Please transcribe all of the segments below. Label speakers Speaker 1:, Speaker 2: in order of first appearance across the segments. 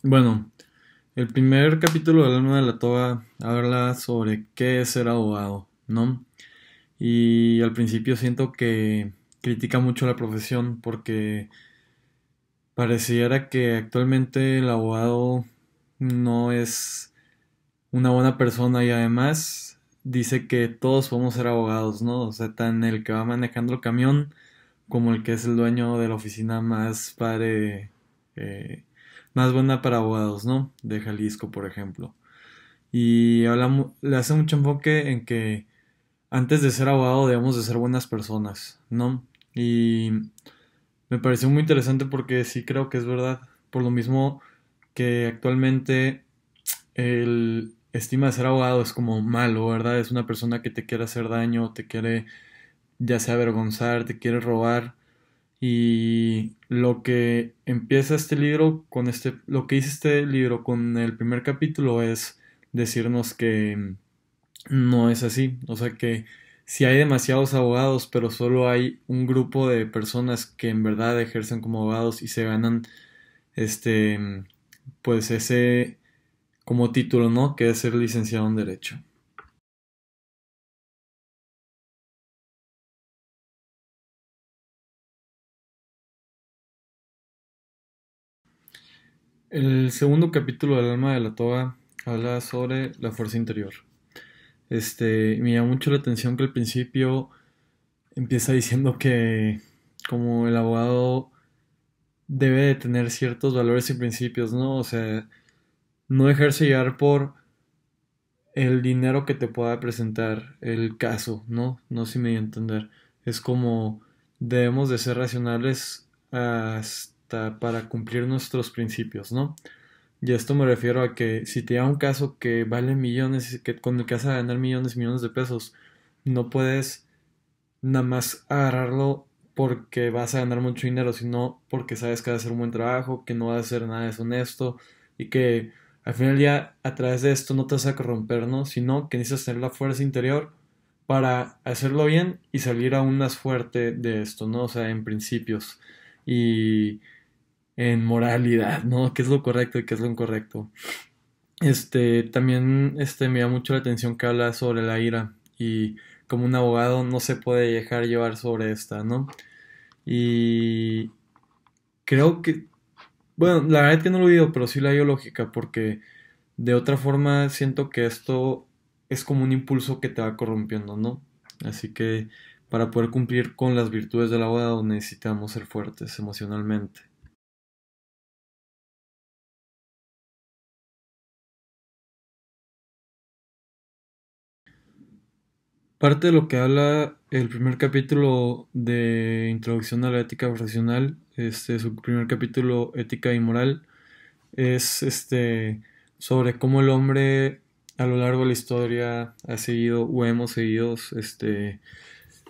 Speaker 1: Bueno, el primer capítulo del Alma de la Toga habla sobre qué es ser abogado, ¿no? Y al principio siento que critica mucho la profesión porque pareciera que actualmente el abogado no es una buena persona y además dice que todos podemos ser abogados, ¿no? O sea, tan el que va manejando el camión como el que es el dueño de la oficina más eh, más buena para abogados, ¿no? De Jalisco, por ejemplo. Y le hace mucho enfoque en que antes de ser abogado debemos de ser buenas personas, ¿no? Y me pareció muy interesante porque sí creo que es verdad. Por lo mismo que actualmente el estima de ser abogado es como malo, ¿verdad? Es una persona que te quiere hacer daño, te quiere ya sea avergonzar, te quiere robar. Y lo que empieza este libro con lo que dice este libro con el primer capítulo es decirnos que no es así. O sea que si hay demasiados abogados, pero solo hay un grupo de personas que en verdad ejercen como abogados y se ganan este, pues ese como título, ¿no? Que es ser licenciado en Derecho. El segundo capítulo del Alma de la Toga habla sobre la fuerza interior. Me llama mucho la atención que al principio empieza diciendo que como el abogado debe de tener ciertos valores y principios, ¿no? O sea, no dejarse llevar por el dinero que te pueda presentar el caso, ¿no? No sé si me dio a entender. Es como debemos de ser racionales hasta para cumplir nuestros principios, ¿no? Y a esto me refiero a que si te da un caso que vale millones, con el que vas a ganar millones y millones de pesos, no puedes nada más agarrarlo porque vas a ganar mucho dinero, sino porque sabes que vas a hacer un buen trabajo, que no vas a hacer nada deshonesto y que al final del día a través de esto no te vas a corromper, ¿no? Sino que necesitas tener la fuerza interior para hacerlo bien y salir aún más fuerte de esto, ¿no? O sea, en principios y en moralidad, ¿no? ¿Qué es lo correcto y qué es lo incorrecto? También me llama mucho la atención que habla sobre la ira y como un abogado no se puede dejar llevar sobre esta, ¿no? Y creo que, bueno, la verdad es que no lo digo, pero sí la dio lógica porque de otra forma siento que esto es como un impulso que te va corrompiendo, ¿no? Así que para poder cumplir con las virtudes del abogado necesitamos ser fuertes emocionalmente. Parte de lo que habla el primer capítulo de Introducción a la Ética Profesional, su primer capítulo Ética y Moral, es sobre cómo el hombre a lo largo de la historia ha seguido o hemos seguido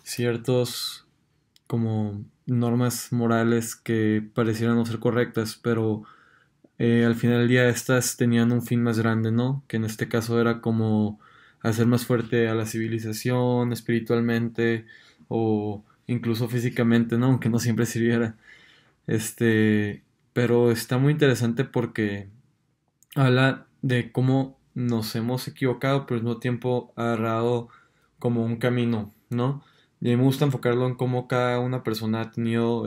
Speaker 1: ciertos como normas morales que parecieran no ser correctas, pero al final del día estas tenían un fin más grande, ¿no? Que en este caso era como hacer más fuerte a la civilización espiritualmente o incluso físicamente, ¿no? Aunque no siempre sirviera. Pero está muy interesante porque habla de cómo nos hemos equivocado, pero al mismo tiempo agarrado como un camino, ¿no? Y a mí me gusta enfocarlo en cómo cada una persona ha tenido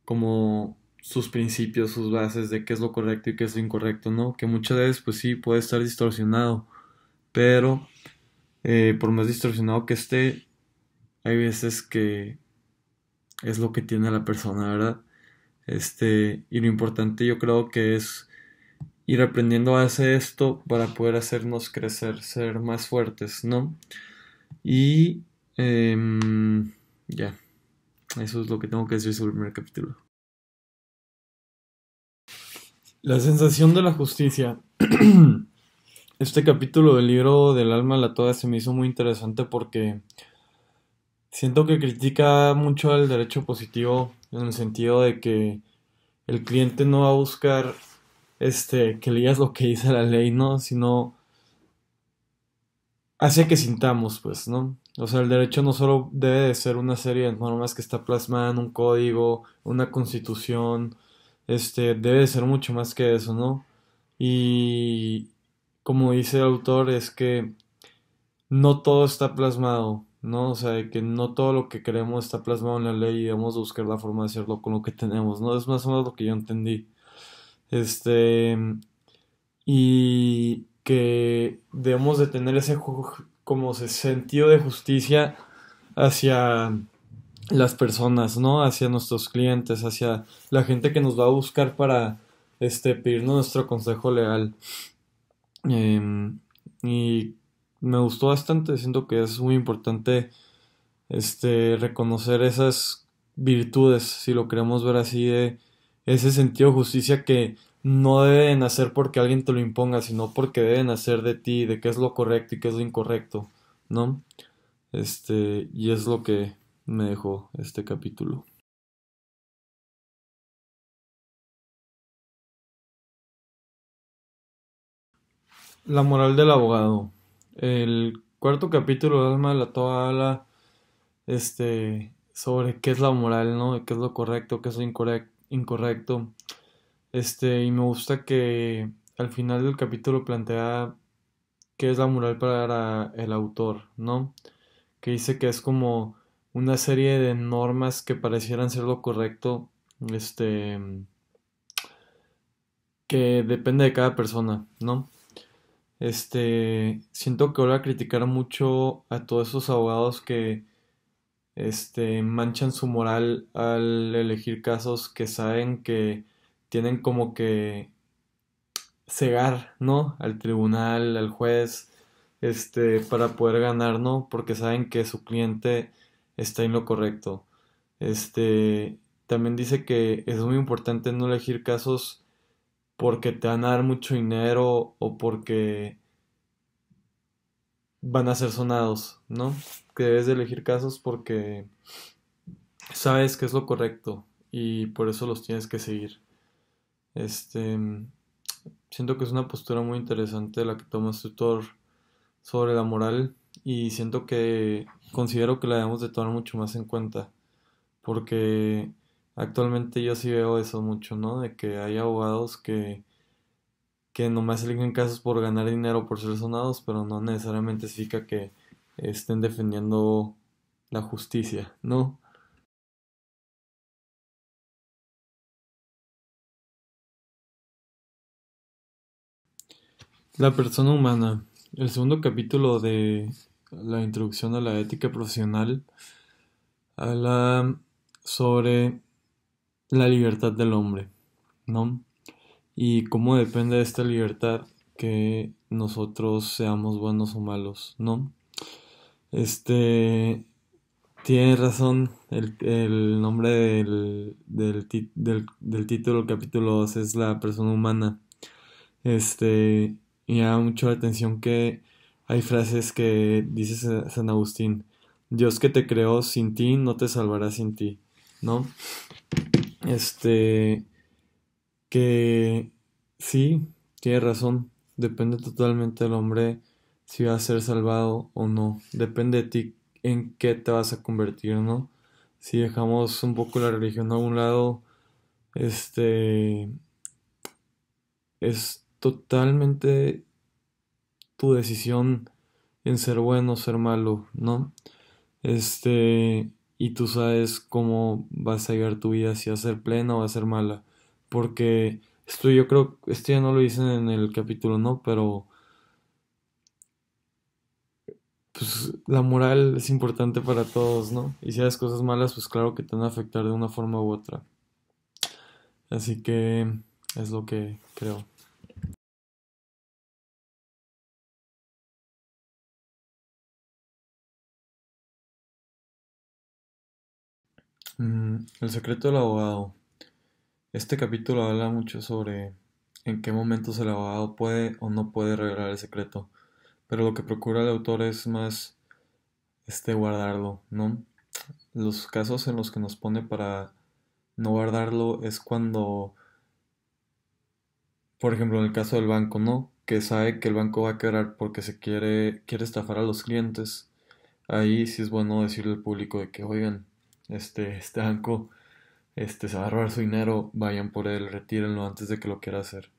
Speaker 1: como sus principios, sus bases de qué es lo correcto y qué es lo incorrecto, ¿no? Que muchas veces pues sí puede estar distorsionado, pero por más distorsionado que esté, hay veces que es lo que tiene la persona, ¿verdad? Y lo importante yo creo que es ir aprendiendo a hacer esto para poder hacernos crecer, ser más fuertes, ¿no? Y ya, eso es lo que tengo que decir sobre el primer capítulo. La sensación de la justicia. Este capítulo del libro del alma a la toda se me hizo muy interesante porque siento que critica mucho al derecho positivo en el sentido de que el cliente no va a buscar que leas lo que dice la ley, ¿no? Sino hace que sintamos, pues, ¿no? O sea, el derecho no solo debe de ser una serie de normas que está plasmada en un código, una constitución, debe ser mucho más que eso, ¿no? Y como dice el autor, es que no todo está plasmado, ¿no? O sea, de que no todo lo que queremos está plasmado en la ley y debemos buscar la forma de hacerlo con lo que tenemos, ¿no? Es más o menos lo que yo entendí. Este, y que debemos de tener ese como ese sentido de justicia hacia las personas, ¿no? Hacia nuestros clientes, hacia la gente que nos va a buscar para pedirnos nuestro consejo legal. Em, y me gustó bastante, siento que es muy importante reconocer esas virtudes, si lo queremos ver así, de ese sentido de justicia que no deben hacer porque alguien te lo imponga, sino porque deben hacer de ti, de qué es lo correcto y qué es lo incorrecto, ¿no? Y es lo que me dejó este capítulo. La moral del abogado. El cuarto capítulo del alma de la toa habla sobre qué es la moral, ¿no? Qué es lo correcto, qué es lo incorrecto. Y me gusta que al final del capítulo plantea qué es la moral para el autor, ¿no? Que dice que es como una serie de normas que parecieran ser lo correcto, este, que depende de cada persona, ¿no? Siento que ahora criticar mucho a todos esos abogados que, manchan su moral al elegir casos que saben que tienen como que cegar, ¿no? Al tribunal, al juez, para poder ganar, ¿no? Porque saben que su cliente está en lo correcto. También dice que es muy importante no elegir casos porque te van a dar mucho dinero o porque van a ser sonados, ¿no? Que debes de elegir casos porque sabes que es lo correcto y por eso los tienes que seguir. Este, Siento que es una postura muy interesante la que toma este autor sobre la moral y siento que considero que la debemos de tomar mucho más en cuenta porque actualmente yo sí veo eso mucho, ¿no? De que hay abogados que nomás eligen casos por ganar dinero, por ser sonados, pero no necesariamente significa que estén defendiendo la justicia, ¿no? La persona humana. El segundo capítulo de la introducción a la ética profesional habla sobre la libertad del hombre, ¿no? Y cómo depende de esta libertad que nosotros seamos buenos o malos, ¿no? Este, Tiene razón, el nombre del título del capítulo 2 es la persona humana. Y me llama mucho la atención que hay frases que dice San Agustín, Dios que te creó sin ti no te salvará sin ti, ¿no? Este, que sí, tiene razón, depende totalmente del hombre si va a ser salvado o no, depende de ti en qué te vas a convertir, ¿no? Si dejamos un poco la religión a un lado, este, es totalmente tu decisión en ser bueno o ser malo, ¿no? Y tú sabes cómo vas a llevar tu vida, si va a ser plena o va a ser mala. Porque esto yo creo, esto ya no lo dicen en el capítulo, ¿no? Pero pues la moral es importante para todos, ¿no? Y si haces cosas malas, pues claro que te van a afectar de una forma u otra. Así que es lo que creo. El secreto del abogado. Este capítulo habla mucho sobre en qué momentos el abogado puede o no puede revelar el secreto, pero lo que procura el autor es más guardarlo, ¿no? Los casos en los que nos pone para no guardarlo es cuando, por ejemplo, en el caso del banco, ¿no? Que sabe que el banco va a quebrar porque quiere estafar a los clientes. Ahí sí es bueno decirle al público de que, oigan, este banco se va a robar su dinero, vayan por él, retírenlo antes de que lo quiera hacer.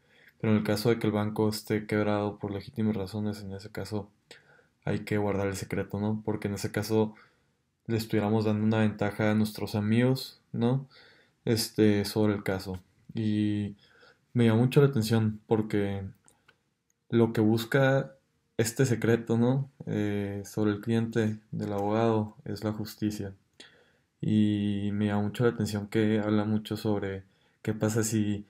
Speaker 1: Pero en el caso de que el banco esté quebrado por legítimas razones, en ese caso hay que guardar el secreto, ¿no? Porque en ese caso le estuviéramos dando una ventaja a nuestros amigos, ¿no? Sobre el caso. Y me llama mucho la atención porque lo que busca este secreto, ¿no? Sobre el cliente del abogado es la justicia. Y me llama mucho la atención que habla mucho sobre qué pasa si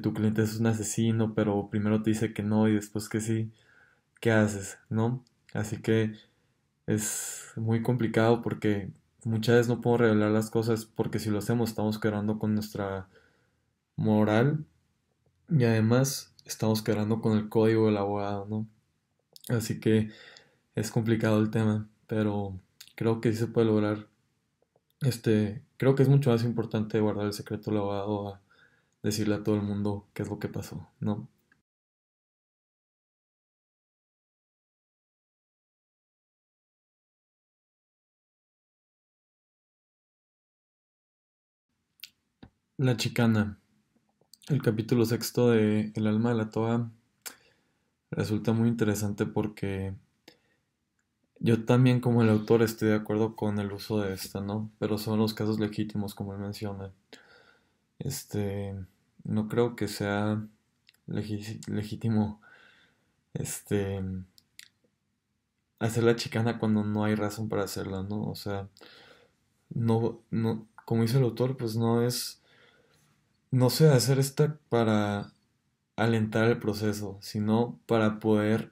Speaker 1: tu cliente es un asesino, pero primero te dice que no y después que sí, ¿qué haces, no? Así que es muy complicado porque muchas veces no puedo revelar las cosas porque si lo hacemos estamos quebrando con nuestra moral y además estamos quebrando con el código del abogado, ¿no? Así que es complicado el tema, pero creo que sí se puede lograr. Creo que es mucho más importante guardar el secreto del abogado a decirle a todo el mundo qué es lo que pasó, ¿no? La chicana, el capítulo sexto de El alma de la toa resulta muy interesante porque yo también como el autor estoy de acuerdo con el uso de esta, ¿no? Pero son los casos legítimos como él menciona. Este, no creo que sea legítimo, este, hacer la chicana cuando no hay razón para hacerla, ¿no? O sea, no, como dice el autor, pues no se debe hacer esta para alentar el proceso, sino para poder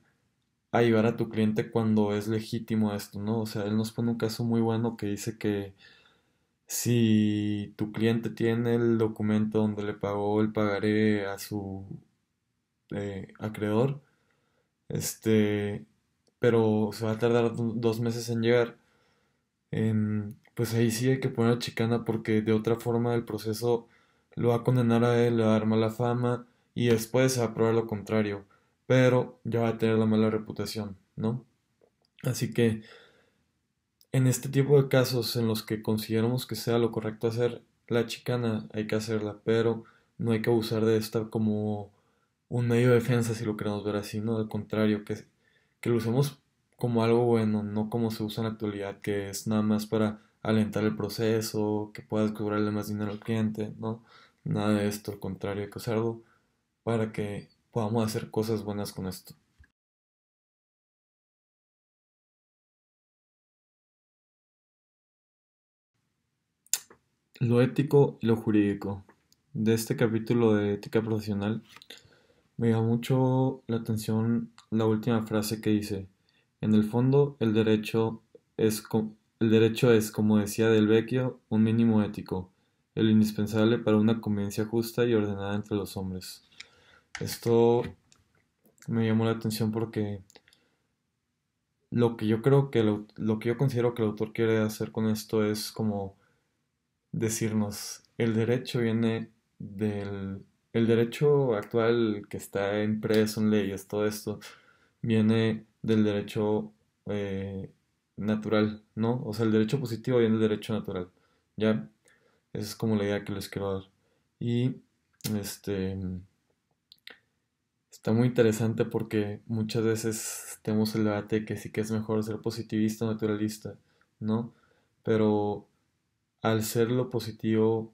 Speaker 1: ayudar a tu cliente cuando es legítimo esto, ¿no? O sea, él nos pone un caso muy bueno que dice que si tu cliente tiene el documento donde le pagó el pagaré a su acreedor, este, pero se va a tardar 2 meses en llegar, pues ahí sí hay que poner chicana porque de otra forma el proceso lo va a condenar a él, le va a dar mala fama y después se va a probar lo contrario, pero ya va a tener la mala reputación, ¿no? Así que en este tipo de casos en los que consideramos que sea lo correcto hacer la chicana, hay que hacerla, pero no hay que abusar de esta como un medio de defensa si lo queremos ver así, ¿no? Al contrario, que lo usemos como algo bueno, no como se usa en la actualidad, que es nada más para alentar el proceso, que puedas cobrarle más dinero al cliente, ¿no? Nada de esto, al contrario, hay que usarlo para que podamos hacer cosas buenas con esto. Lo ético y lo jurídico. De este capítulo de ética profesional me llama mucho la atención la última frase que dice, en el fondo el derecho es, como decía Del Vecchio, un mínimo ético, el indispensable para una convivencia justa y ordenada entre los hombres. Esto me llamó la atención porque lo que yo considero que el autor quiere hacer con esto es como decirnos, el derecho actual que está impreso en leyes, todo esto, viene del derecho eh, natural, ¿no? O sea, el derecho positivo viene del derecho natural, ¿ya? Esa es como la idea que les quiero dar. Y, este, está muy interesante porque muchas veces tenemos el debate de que sí que es mejor ser positivista o naturalista, ¿no? Pero al ser lo positivo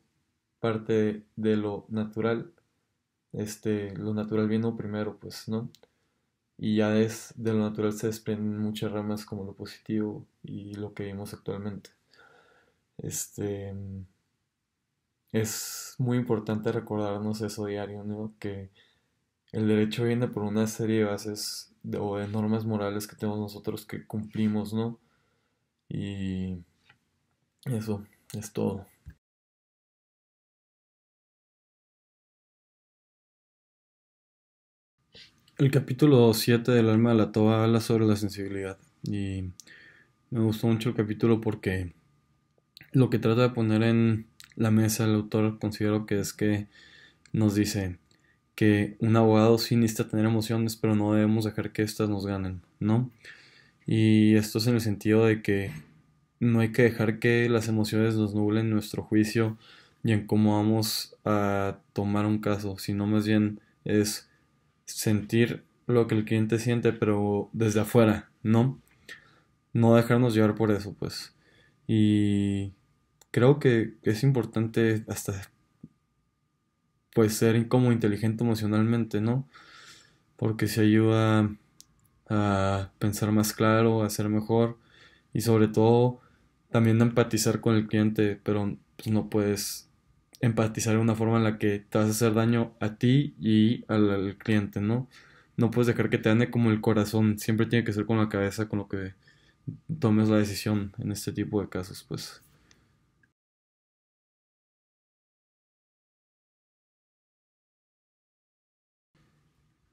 Speaker 1: parte de lo natural, lo natural vino primero, pues, ¿no? Y ya de lo natural se desprenden muchas ramas como lo positivo y lo que vimos actualmente. Este, es muy importante recordarnos eso diario, ¿no? Que el derecho viene por una serie de bases o de normas morales que tenemos nosotros que cumplimos, ¿no? Y eso es todo. El capítulo 7 del alma de la toba habla sobre la sensibilidad y me gustó mucho el capítulo porque lo que trata de poner en la mesa el autor considero que es que nos dice que un abogado sí necesita tener emociones, pero no debemos dejar que éstas nos ganen, ¿no? Y esto es en el sentido de que no hay que dejar que las emociones nos nublen nuestro juicio y en cómo vamos a tomar un caso, sino más bien es sentir lo que el cliente siente, pero desde afuera, ¿no? No dejarnos llevar por eso, pues. Y creo que es importante hasta pues ser como inteligente emocionalmente, ¿no? Porque se ayuda a pensar más claro, a ser mejor y sobre todo también a empatizar con el cliente, pero pues, no puedes empatizar de una forma en la que te vas a hacer daño a ti y al cliente, ¿no? No puedes dejar que te ande como el corazón, siempre tiene que ser con la cabeza con lo que tomes la decisión en este tipo de casos, pues.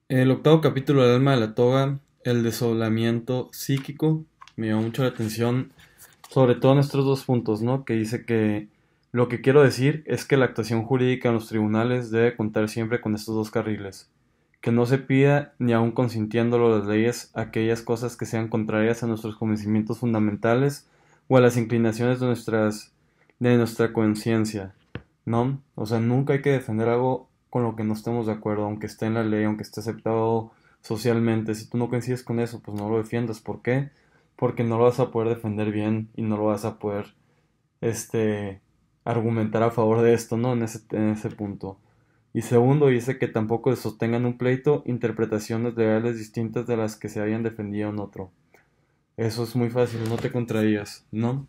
Speaker 1: El octavo capítulo del alma de la toga, el desolamiento psíquico, me llamó mucho la atención, sobre todo en estos dos puntos, ¿no? Que dice que lo que quiero decir es que la actuación jurídica en los tribunales debe contar siempre con estos dos carriles, que no se pida, ni aun consintiéndolo las leyes, aquellas cosas que sean contrarias a nuestros convencimientos fundamentales o a las inclinaciones de nuestra conciencia, ¿no? O sea, nunca hay que defender algo con lo que no estemos de acuerdo, aunque esté en la ley, aunque esté aceptado socialmente. Si tú no coincides con eso, pues no lo defiendas. ¿Por qué? Porque no lo vas a poder defender bien y no lo vas a poder, este, argumentar a favor de esto, ¿no? En ese punto. Y segundo, dice que tampoco se sostengan un pleito interpretaciones legales distintas de las que se hayan defendido en otro. Eso es muy fácil, no te contrarías, ¿no?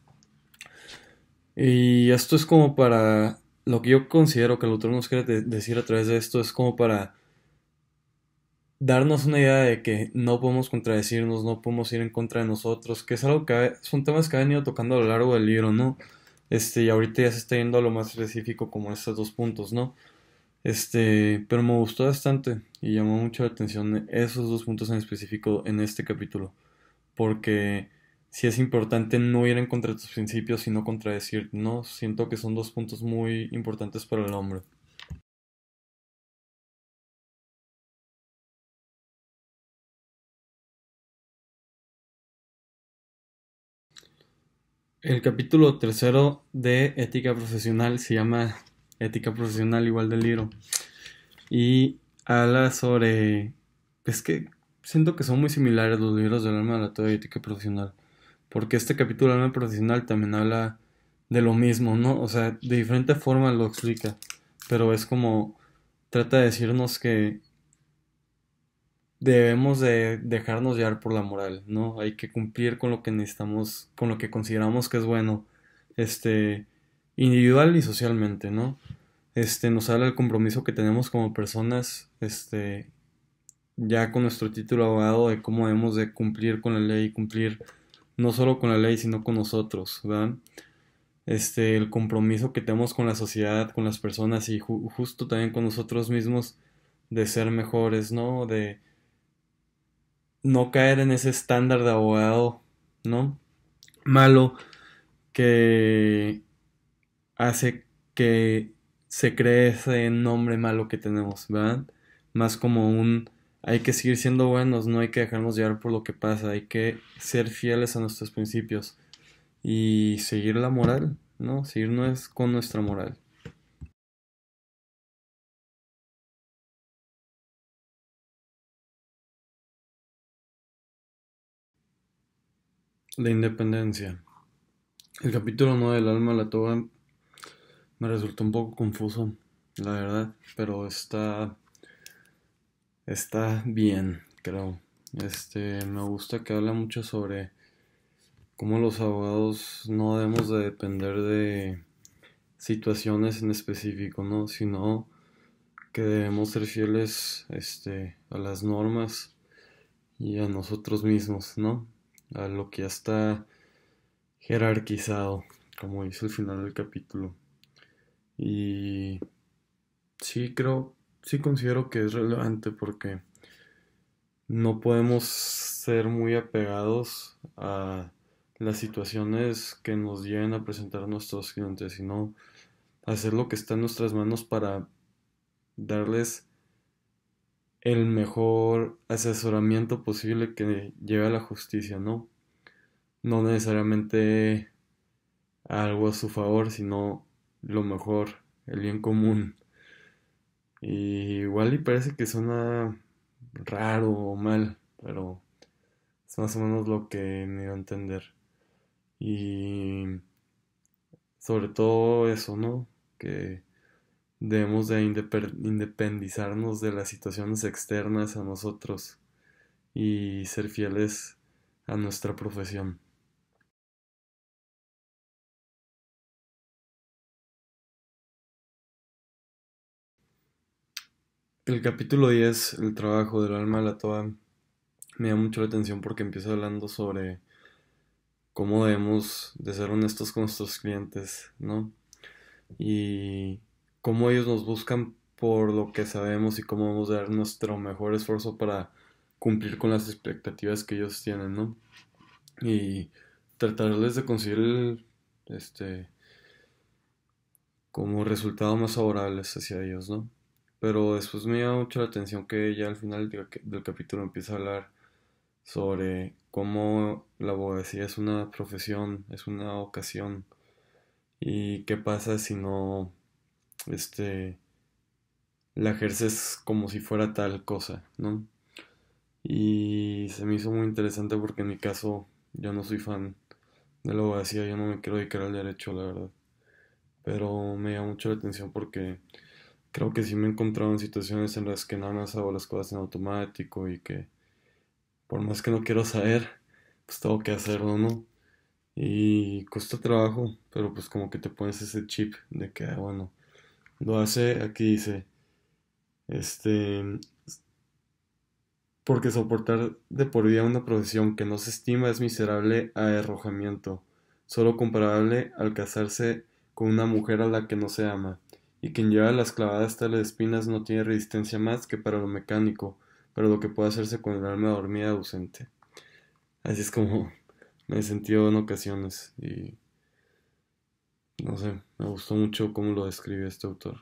Speaker 1: Y esto es como para, lo que yo considero que el autor nos quiere decir a través de esto es como para darnos una idea de que no podemos contradecirnos, no podemos ir en contra de nosotros, que es algo son temas que ha venido tocando a lo largo del libro, ¿no? Y ahorita ya se está yendo a lo más específico como estos dos puntos, ¿no? Pero me gustó bastante y llamó mucho la atención esos dos puntos en específico en este capítulo, porque sí es importante no ir en contra de tus principios y no contradecir, ¿no? Siento que son dos puntos muy importantes para el hombre. El capítulo tercero de Ética Profesional se llama Ética Profesional igual del libro y habla sobre, es que siento que son muy similares los libros del alma de la toda ética profesional, porque este capítulo del alma profesional también habla de lo mismo, ¿no? O sea, de diferente forma lo explica, pero es como trata de decirnos que debemos de dejarnos llevar por la moral, ¿no? Hay que cumplir con lo que necesitamos, con lo que consideramos que es bueno, este, individual y socialmente, ¿no? Nos habla del compromiso que tenemos como personas, ya con nuestro título de abogado, de cómo debemos de cumplir con la ley, cumplir no solo con la ley, sino con nosotros, ¿verdad? El compromiso que tenemos con la sociedad, con las personas y justo también con nosotros mismos de ser mejores, ¿no? De no caer en ese estándar de abogado, ¿no? Malo que hace que se cree ese nombre malo que tenemos, ¿verdad? Más como un hay que seguir siendo buenos, no hay que dejarnos llevar por lo que pasa, hay que ser fieles a nuestros principios y seguir la moral, ¿no? Seguirnos con nuestra moral. La independencia. El capítulo 9 del alma de la toga me resultó un poco confuso, la verdad, pero está bien, creo. Me gusta que habla mucho sobre cómo los abogados no debemos de depender de situaciones en específico, ¿no? Sino que debemos ser fieles, a las normas y a nosotros mismos, ¿no? A lo que ya está jerarquizado, como dice el final del capítulo. Y sí sí considero que es relevante porque no podemos ser muy apegados a las situaciones que nos lleguen a presentar nuestros clientes, sino hacer lo que está en nuestras manos para darles el mejor asesoramiento posible que lleve a la justicia, ¿no? No necesariamente algo a su favor, sino lo mejor el bien común. Y igual y parece que suena raro o mal, pero es más o menos lo que me dio a entender. Y sobre todo eso, ¿no? Que debemos de independizarnos de las situaciones externas a nosotros y ser fieles a nuestra profesión. El capítulo 10, el trabajo del alma de la toa, me da mucho la atención porque empieza hablando sobre cómo debemos de ser honestos con nuestros clientes, ¿no? Y cómo ellos nos buscan por lo que sabemos y cómo vamos a dar nuestro mejor esfuerzo para cumplir con las expectativas que ellos tienen, ¿no? Y tratarles de conseguir este, como resultado más favorables hacia ellos, ¿no? Pero después me llama mucho la atención que ya al final del capítulo empieza a hablar sobre cómo la abogacía es una profesión, es una vocación y qué pasa si no, este, la ejerces como si fuera tal cosa, ¿no? Y se me hizo muy interesante porque en mi caso yo no soy fan de la abogacía, yo no me quiero dedicar al derecho, la verdad. Pero me llama mucho la atención porque creo que sí me he encontrado en situaciones en las que nada más hago las cosas en automático y que por más que no quiero saber, pues tengo que hacerlo, ¿no? Y cuesta trabajo, pero pues como que te pones ese chip de que, bueno, lo hace, aquí dice, este, porque soportar de por vida una profesión que no se estima es miserable a arrojamiento, solo comparable al casarse con una mujer a la que no se ama, y quien lleva las clavadas tales de espinas no tiene resistencia más que para lo mecánico, para lo que puede hacerse con el alma dormida ausente. Así es como me he sentido en ocasiones, y no sé, me gustó mucho cómo lo describe este autor.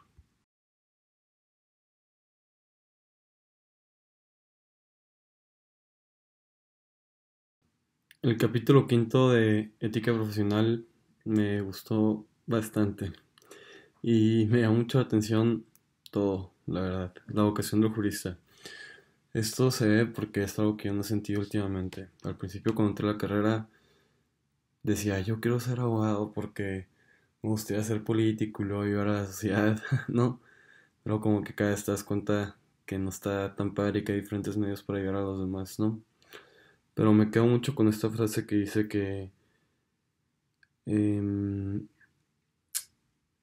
Speaker 1: El capítulo quinto de Ética Profesional me gustó bastante. Y me llama mucho la atención todo, la verdad, la vocación del jurista. Esto se ve porque es algo que yo no he sentido últimamente. Al principio cuando entré a la carrera decía, yo quiero ser abogado porque me gustaría ser político y luego ayudar a la sociedad, ¿no? Pero como que cada vez te das cuenta que no está tan padre y que hay diferentes medios para ayudar a los demás, ¿no? Pero me quedo mucho con esta frase que dice que em,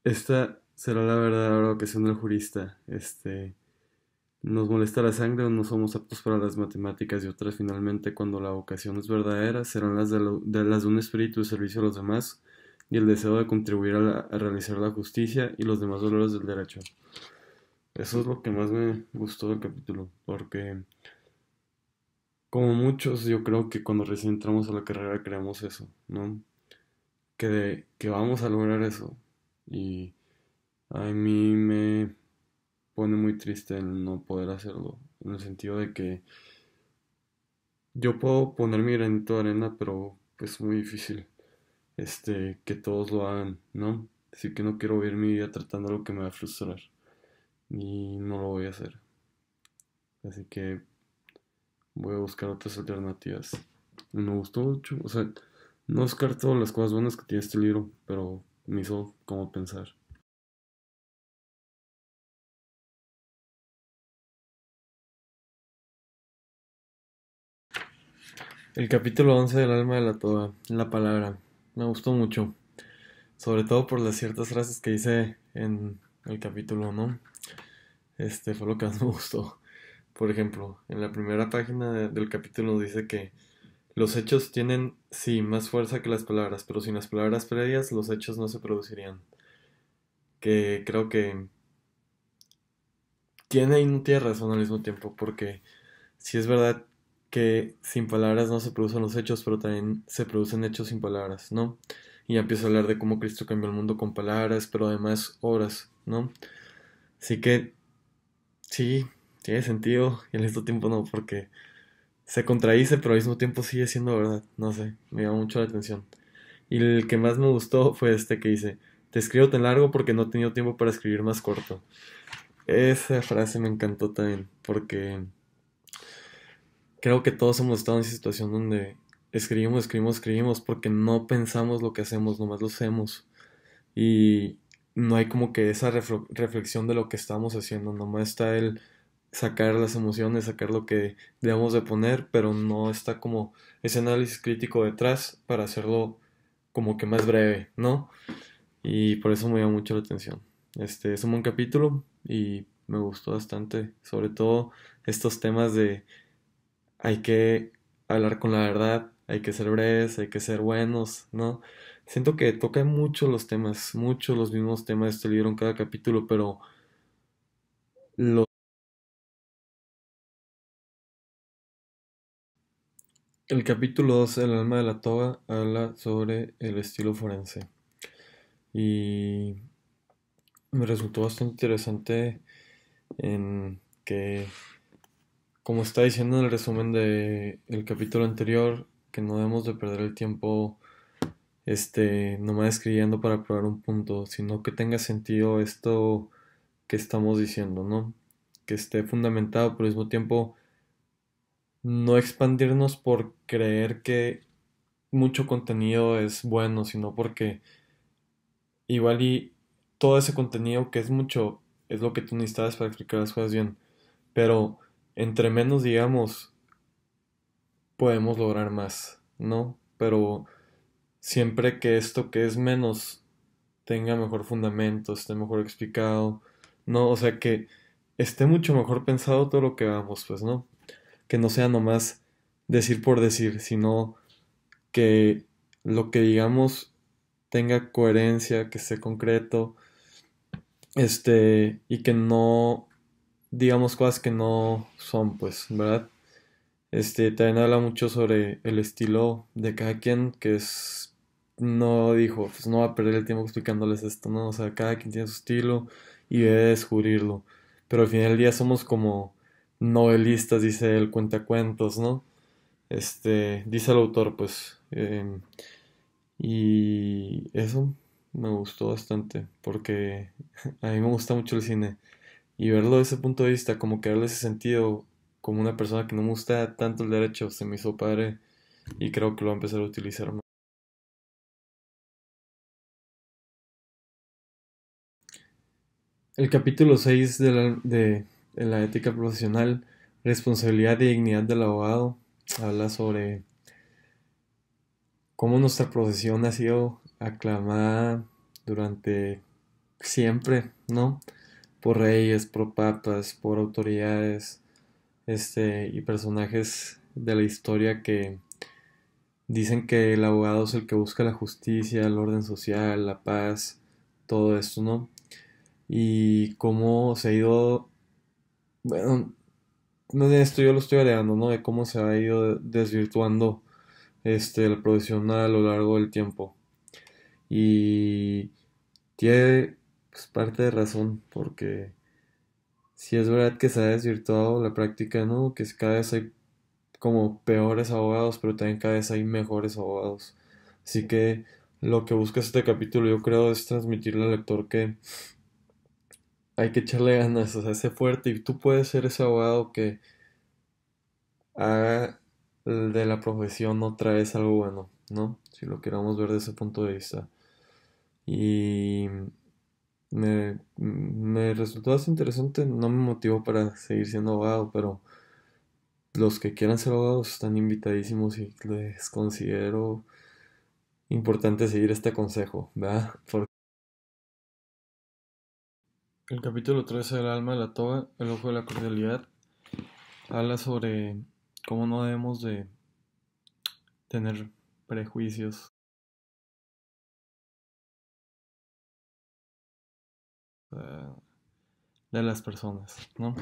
Speaker 1: esta será la verdadera vocación del jurista. Nos molesta la sangre o no somos aptos para las matemáticas y otras finalmente cuando la vocación es verdadera serán las de un espíritu de servicio a los demás y el deseo de contribuir a realizar la justicia y los demás valores del derecho. Eso es lo que más me gustó del capítulo, porque como muchos yo creo que cuando recién entramos a la carrera creemos eso, ¿no? Que vamos a lograr eso y a mí me pone muy triste el no poder hacerlo, en el sentido de que yo puedo poner mi granito de arena, pero es muy difícil, que todos lo hagan, ¿no? Así que no quiero vivir mi vida tratando de lo que me va a frustrar y no lo voy a hacer. Así que voy a buscar otras alternativas. Me gustó mucho, o sea, no descarto las cosas buenas que tiene este libro, pero me hizo como pensar. El capítulo 11 del alma de la toda, la palabra, me gustó mucho, sobre todo por las ciertas frases que hice en el capítulo, ¿no? Fue lo que más me gustó. Por ejemplo, en la primera página del capítulo dice que los hechos tienen, sí, más fuerza que las palabras, pero sin las palabras previas los hechos no se producirían. Que creo que tiene y no tiene razón al mismo tiempo, porque sí es verdad que sin palabras no se producen los hechos, pero también se producen hechos sin palabras, ¿no? Y ya empiezo a hablar de cómo Cristo cambió el mundo con palabras, pero además obras, ¿no? Así que sí, tiene sentido y al mismo tiempo no, porque se contradice, pero al mismo tiempo sigue siendo verdad. No sé, me llama mucho la atención. Y el que más me gustó fue este que dice, te escribo tan largo porque no he tenido tiempo para escribir más corto. Esa frase me encantó también, porque creo que todos hemos estado en esa situación donde escribimos porque no pensamos lo que hacemos, nomás lo hacemos. Y no hay como que esa reflexión de lo que estamos haciendo, nomás está el sacar las emociones, sacar lo que debemos de poner, pero no está como ese análisis crítico detrás para hacerlo como que más breve, ¿no? Y por eso me llama mucho la atención. Este es un buen capítulo y me gustó bastante, sobre todo estos temas de hay que hablar con la verdad, hay que ser breves, hay que ser buenos, ¿no? Siento que toca mucho los temas, muchos los mismos temas de este libro en cada capítulo, pero lo- el capítulo 2, El alma de la toga, habla sobre el estilo forense. Y me resultó bastante interesante en que, como está diciendo en el resumen del capítulo anterior, que no debemos de perder el tiempo nomás escribiendo para probar un punto, sino que tenga sentido esto que estamos diciendo, ¿no? Que esté fundamentado, pero al mismo tiempo no expandirnos por creer que mucho contenido es bueno, sino porque igual y todo ese contenido que es mucho es lo que tú necesitas para explicar las cosas bien, pero entre menos digamos podemos lograr más, ¿no? Pero siempre que esto que es menos tenga mejor fundamento, esté mejor explicado, ¿no? O sea, que esté mucho mejor pensado todo lo que hagamos, pues, ¿no? Que no sea nomás decir por decir, sino que lo que digamos tenga coherencia, que esté concreto, y que no digamos cosas que no son, pues, ¿verdad? También habla mucho sobre el estilo de cada quien, que es, no dijo, pues no va a perder el tiempo explicándoles esto, ¿no? O sea, cada quien tiene su estilo y debe descubrirlo. Pero al final del día somos como novelistas, dice el cuentacuentos, ¿no? Dice el autor, pues. Y eso me gustó bastante, porque a mí me gusta mucho el cine. Y verlo desde ese punto de vista, como que darle ese sentido, como una persona que no me gusta tanto el derecho, se me hizo padre y creo que lo voy a empezar a utilizar más. El capítulo 6 de la ética profesional, responsabilidad y dignidad del abogado, habla sobre cómo nuestra profesión ha sido aclamada durante siempre, ¿no? Por reyes, por papas, por autoridades, y personajes de la historia que dicen que el abogado es el que busca la justicia, el orden social, la paz, todo esto, ¿no? Y cómo se ha ido, bueno, no de esto yo lo estoy agregando, ¿no? De cómo se ha ido desvirtuando la profesión a lo largo del tiempo. Y tiene pues, parte de razón, porque si es verdad que se ha desvirtuado la práctica, ¿no? Que cada vez hay como peores abogados, pero también cada vez hay mejores abogados. Así que lo que busca este capítulo, yo creo, es transmitirle al lector que hay que echarle ganas, o sea, sé fuerte y tú puedes ser ese abogado que haga de la profesión otra vez algo bueno, ¿no? Si lo queramos ver desde ese punto de vista. Y me resultó bastante interesante, no me motivó para seguir siendo abogado, pero los que quieran ser abogados están invitadísimos y les considero importante seguir este consejo, ¿verdad? Porque el capítulo 13 del alma de la toga, el ojo de la cordialidad, habla sobre cómo no debemos de tener prejuicios eh, de las personas, ¿no?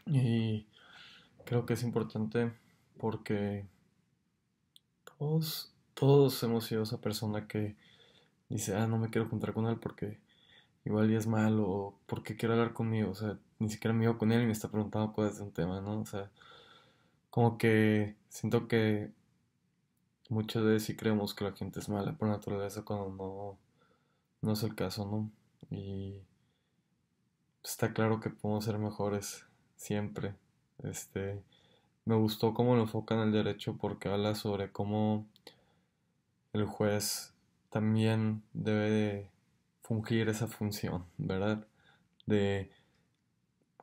Speaker 1: Y creo que es importante porque todos hemos sido esa persona que dice, no me quiero juntar con él porque igual ya es malo, o porque quiere hablar conmigo, o sea, ni siquiera me iba con él y me está preguntando cosas de un tema, ¿no? O sea, como que siento que muchas veces sí creemos que la gente es mala por naturaleza cuando no es el caso, ¿no? Y está claro que podemos ser mejores siempre. Este, Me gustó cómo lo enfocan el derecho porque habla sobre cómo el juez también debe de fungir esa función, ¿verdad? De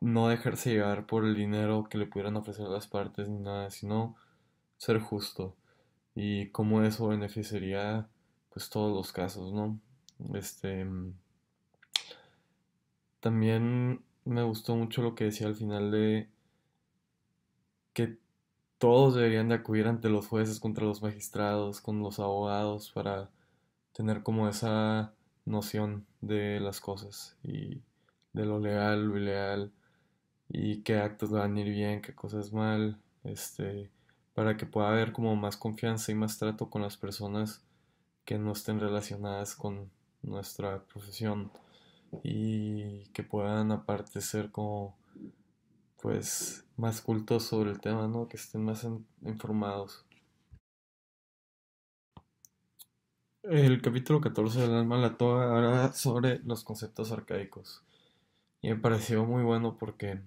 Speaker 1: no dejarse llevar por el dinero que le pudieran ofrecer las partes ni nada, sino ser justo y cómo eso beneficiaría pues todos los casos, ¿no? Este, También me gustó mucho lo que decía al final de que todos deberían de acudir ante los jueces, contra los magistrados, con los abogados, para tener como esa noción de las cosas y de lo legal, lo ilegal y qué actos le van a ir bien, qué cosas mal, para que pueda haber como más confianza y más trato con las personas que no estén relacionadas con nuestra profesión y que puedan aparte ser como pues más cultos sobre el tema, ¿no? Que estén más informados. El capítulo 14 del alma la toga habla sobre los conceptos arcaicos y me pareció muy bueno porque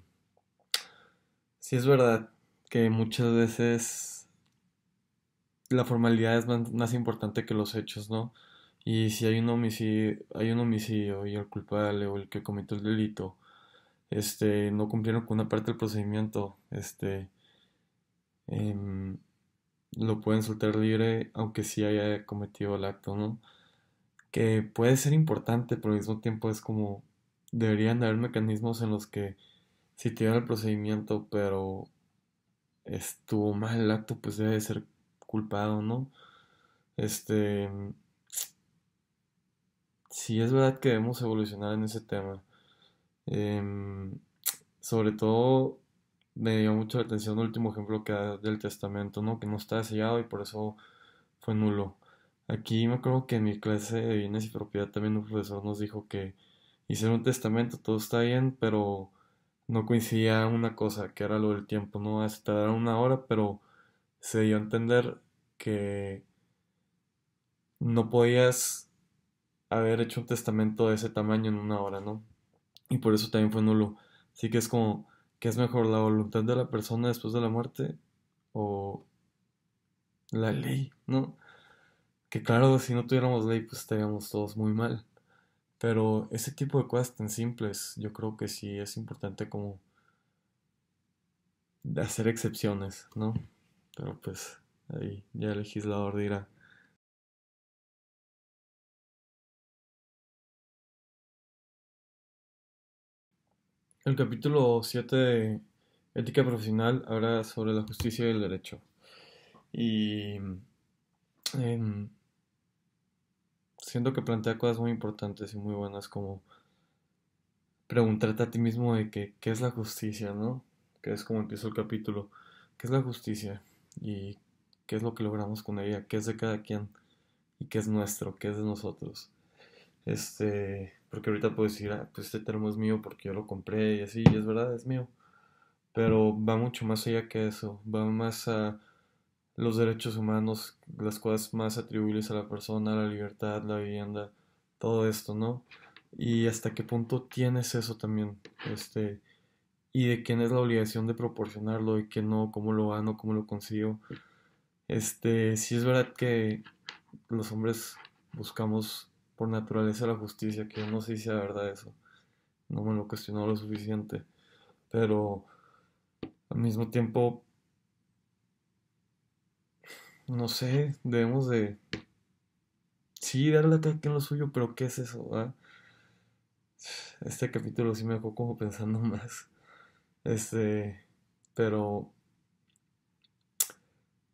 Speaker 1: sí es verdad que muchas veces la formalidad es más importante que los hechos, ¿no? Y si hay un homicidio y el culpable o el que cometió el delito, no cumplieron con una parte del procedimiento, em, lo pueden soltar libre aunque sí haya cometido el acto, ¿no? Que puede ser importante, pero al mismo tiempo es como deberían de haber mecanismos en los que si tiene el procedimiento, pero estuvo mal el acto, pues debe de ser culpado, ¿no? Este, sí es verdad que debemos evolucionar en ese tema. Em, Sobre todo me dio mucho la atención el último ejemplo que da del testamento, ¿no? Que no está sellado y por eso fue nulo. Aquí me acuerdo que en mi clase de bienes y propiedad también un profesor nos dijo que hicieron un testamento, todo está bien, pero no coincidía una cosa, que era lo del tiempo, ¿no? Se tardaron una hora, pero se dio a entender que no podías haber hecho un testamento de ese tamaño en una hora, ¿no? Y por eso también fue nulo. Así que es como, ¿qué es mejor, la voluntad de la persona después de la muerte o la ley, ¿no? Que claro, si no tuviéramos ley, pues estaríamos todos muy mal. Pero ese tipo de cosas tan simples, yo creo que sí es importante como hacer excepciones, ¿no? Pero pues ahí ya el legislador dirá. El capítulo 7 de Ética Profesional habla sobre la justicia y el derecho. Y em, siento que plantea cosas muy importantes y muy buenas como preguntarte a ti mismo de que, qué es la justicia, ¿no? Que es como empieza el capítulo. ¿Qué es la justicia? Y qué es lo que logramos con ella, qué es de cada quien y qué es nuestro, qué es de nosotros. Porque ahorita puedo decir, ah, pues este termo es mío porque yo lo compré y así, y es verdad, es mío. Pero va mucho más allá que eso, va más a los derechos humanos, las cosas más atribuibles a la persona, la libertad, la vivienda, todo esto, ¿no? Y hasta qué punto tienes eso también, y de quién es la obligación de proporcionarlo y quién no, cómo lo gano, cómo lo consigo. Sí es verdad que los hombres buscamos por naturaleza la justicia, que yo no sé si sea verdad eso, no me lo cuestiono lo suficiente, pero al mismo tiempo, no sé, debemos de, sí, darle a cada quien lo suyo, pero ¿qué es eso? ¿Ah? Este capítulo sí me dejó como pensando más, este, pero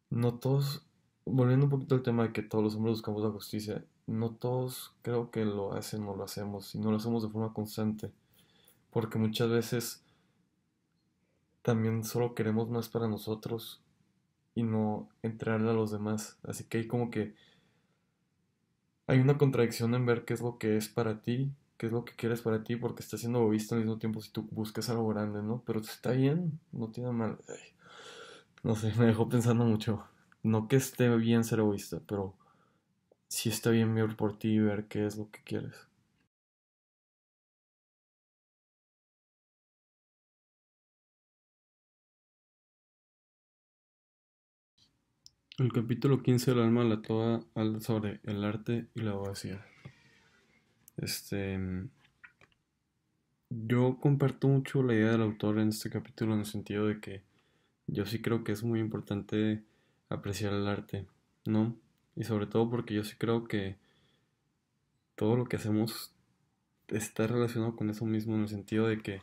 Speaker 1: no todos, volviendo un poquito al tema de que todos los hombres buscamos la justicia, no todos creo que lo hacen o lo hacemos, y no lo hacemos de forma constante, porque muchas veces también solo queremos más para nosotros y no entregarle a los demás. Así que hay como que hay una contradicción en ver qué es lo que es para ti, qué es lo que quieres para ti, porque estás siendo egoísta al mismo tiempo si tú buscas algo grande, ¿no? Pero está bien, no tiene mal. Ay, no sé, me dejó pensando mucho. No que esté bien ser egoísta, pero sí está bien ver por ti y ver qué es lo que quieres. El capítulo 15 del alma de la toa habla sobre el arte y la abogacía. Este, yo comparto mucho la idea del autor en este capítulo en el sentido de que yo sí creo que es muy importante apreciar el arte, ¿no? Y sobre todo porque yo sí creo que todo lo que hacemos está relacionado con eso mismo en el sentido de que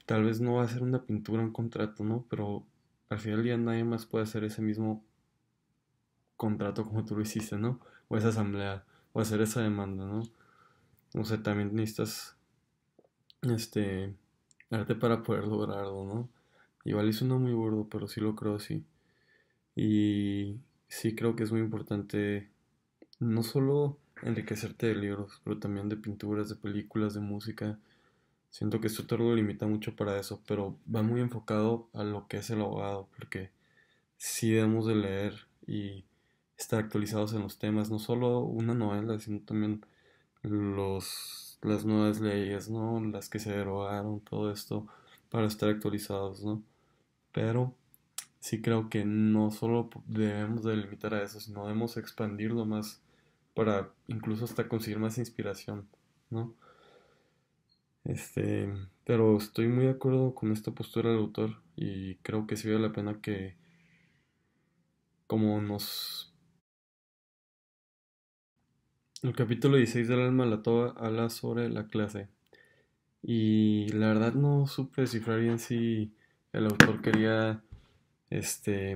Speaker 1: tal vez no va a ser una pintura, un contrato, ¿no? Pero al final del día nadie más puede hacer ese mismo contrato como tú lo hiciste, ¿no? O esa asamblea, o hacer esa demanda, ¿no? O sea, también necesitas este arte para poder lograrlo, ¿no? Igual es uno muy burdo, pero sí lo creo así. Y sí creo que es muy importante no solo enriquecerte de libros, pero también de pinturas, de películas, de música. Siento que esto te lo limita mucho para eso, pero va muy enfocado a lo que es el abogado, porque sí debemos de leer y estar actualizados en los temas, no solo una novela, sino también las nuevas leyes, ¿no? Las que se derogaron, todo esto, para estar actualizados, ¿no? Pero sí creo que no solo debemos de limitar a eso, sino debemos expandirlo más para incluso hasta conseguir más inspiración, ¿no? Este, pero estoy muy de acuerdo con esta postura del autor y creo que sí vale la pena que como nos... El capítulo 16 del alma de la toba habla sobre la clase y la verdad no supe descifrar bien si el autor quería este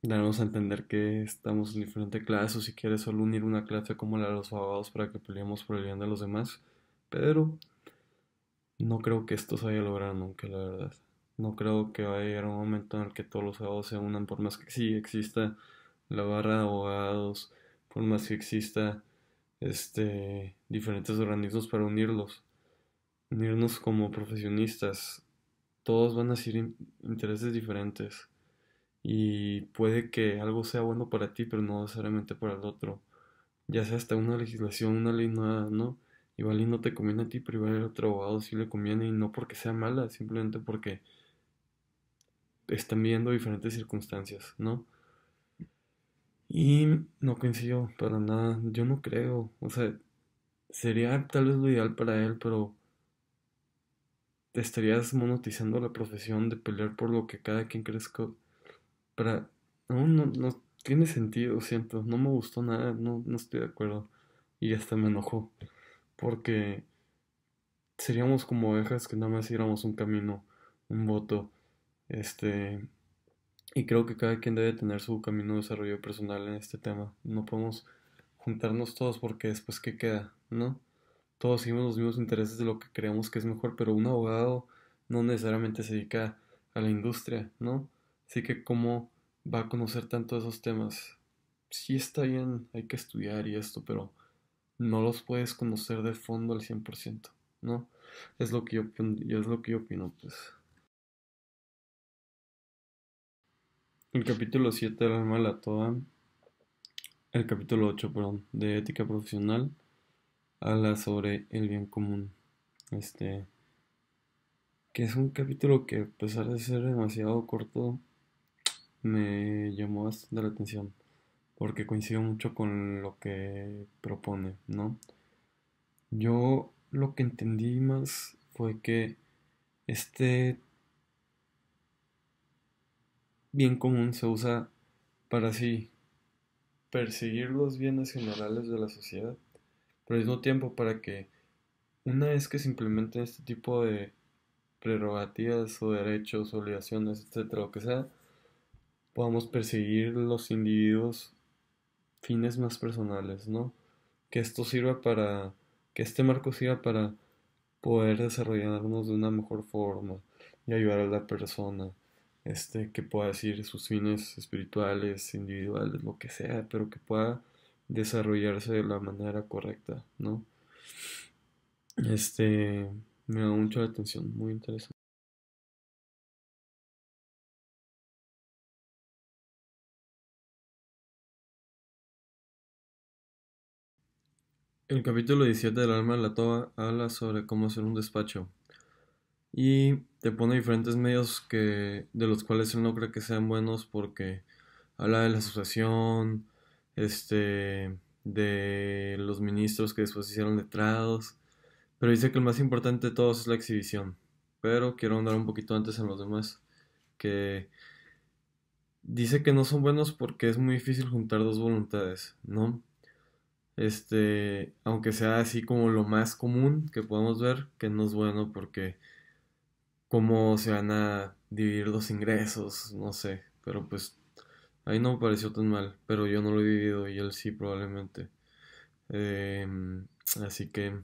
Speaker 1: darnos a entender que estamos en diferente clase o si quiere solo unir una clase como la de los abogados para que peleemos por el bien de los demás, pero no creo que esto se vaya a lograr nunca, la verdad. No creo que vaya a llegar un momento en el que todos los abogados se unan, por más que sí exista la barra de abogados, por más que exista diferentes organismos para unirnos como profesionistas. Todos van a ser intereses diferentes y puede que algo sea bueno para ti, pero no necesariamente para el otro. Ya sea hasta una legislación, una ley nueva, ¿no? Igual y no te conviene a ti, pero igual al otro abogado sí le conviene y no porque sea mala, simplemente porque están viendo diferentes circunstancias, ¿no? Y no coincido para nada, yo no creo, o sea, sería tal vez lo ideal para él, pero te estarías monetizando la profesión de pelear por lo que cada quien crezca para... No, no tiene sentido, siento, no me gustó nada, no estoy de acuerdo y hasta me enojó, porque seríamos como ovejas que nada más siguiéramos un camino, un voto, este, y creo que cada quien debe tener su camino de desarrollo personal en este tema. No podemos juntarnos todos porque después ¿qué queda? ¿No? Todos seguimos los mismos intereses de lo que creemos que es mejor, pero un abogado no necesariamente se dedica a la industria, ¿no? Así que ¿cómo va a conocer tanto esos temas? Sí está bien, hay que estudiar y esto, pero no los puedes conocer de fondo al 100%, ¿no? Es lo que es lo que yo opino, pues. El capítulo 7 del alma de la toda, el capítulo 8 perdón, de ética profesional, habla sobre el bien común. Este, que es un capítulo que a pesar de ser demasiado corto, me llamó bastante la atención, porque coincido mucho con lo que propone, ¿no? Yo lo que entendí más fue que este bien común se usa para así perseguir los bienes generales de la sociedad, pero al mismo tiempo para que una vez que se implementen este tipo de prerrogativas o derechos, obligaciones, etcétera, lo que sea, podamos perseguir los individuos fines más personales, ¿no? Que esto sirva para, que este marco sirva para poder desarrollarnos de una mejor forma y ayudar a la persona, que pueda decir sus fines espirituales, individuales, lo que sea, pero que pueda desarrollarse de la manera correcta, ¿no? Este, me da mucho la atención, muy interesante. El capítulo 17 del alma de la toba habla sobre cómo hacer un despacho y te pone diferentes medios de los cuales él no cree que sean buenos porque habla de la asociación, de los ministros que después hicieron letrados, pero dice que el más importante de todos es la exhibición. Pero quiero andar un poquito antes en los demás, que dice que no son buenos porque es muy difícil juntar dos voluntades, ¿no? Aunque sea así como lo más común que podemos ver, que no es bueno porque cómo se van a dividir los ingresos, no sé, pero pues ahí no me pareció tan mal, pero yo no lo he vivido y él sí probablemente. Em, Así que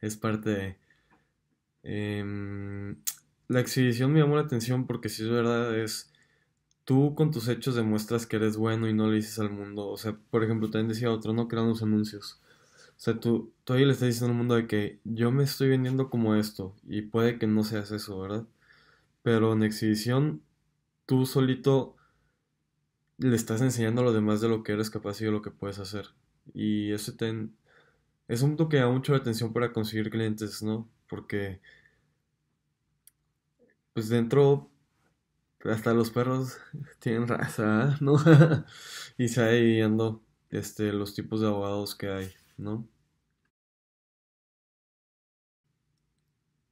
Speaker 1: es parte de... em, la exhibición me llamó la atención porque si es verdad, es tú con tus hechos demuestras que eres bueno y no le dices al mundo. O sea, por ejemplo, también decía otro, no crean los anuncios. O sea, tú ahí le estás diciendo al mundo de que yo me estoy vendiendo como esto y puede que no seas eso, ¿verdad? Pero en exhibición tú solito le estás enseñando a los demás de lo que eres capaz y de lo que puedes hacer. Y es un punto que da mucho la atención para conseguir clientes, ¿no? Porque pues dentro hasta los perros tienen raza, ¿no? Y se va dividiendo los tipos de abogados que hay, ¿no?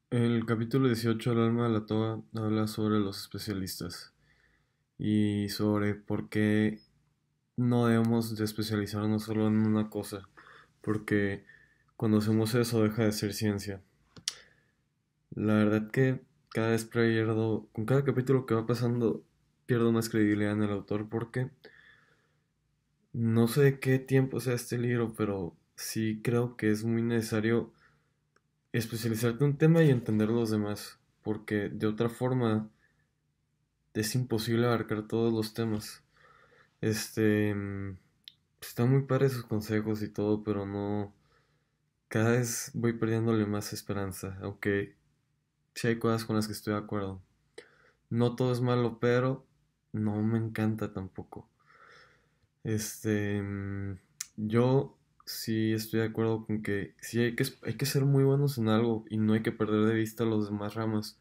Speaker 1: El capítulo 18 El alma de la toga habla sobre los especialistas y sobre por qué no debemos de especializarnos solo en una cosa, porque cuando hacemos eso deja de ser ciencia. La verdad que cada vez pierdo, con cada capítulo que va pasando, pierdo más credibilidad en el autor porque no sé de qué tiempo sea este libro, pero sí creo que es muy necesario especializarte en un tema y entender los demás, porque de otra forma es imposible abarcar todos los temas. Este, mm, Están muy padres sus consejos y todo, pero no, cada vez voy perdiéndole más esperanza, aunque sí hay cosas con las que estoy de acuerdo. No todo es malo, pero no me encanta tampoco. Este, mm, yo sí estoy de acuerdo con que sí hay que ser muy buenos en algo y no hay que perder de vista los demás ramas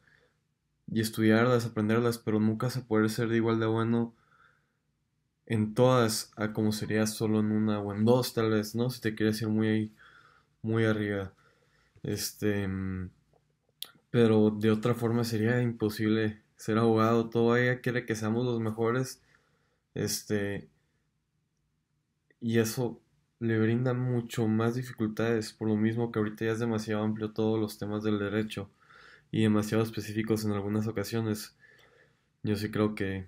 Speaker 1: y estudiarlas, aprenderlas, pero nunca se puede ser de igual de bueno en todas a como sería solo en una o en dos tal vez, ¿no? Si te quieres ir muy arriba. Este, mm, pero de otra forma sería imposible ser abogado. Todo ella quiere que seamos los mejores. Este, y eso le brinda mucho más dificultades, por lo mismo que ahorita ya es demasiado amplio todos los temas del derecho y demasiado específicos en algunas ocasiones. Yo sí creo que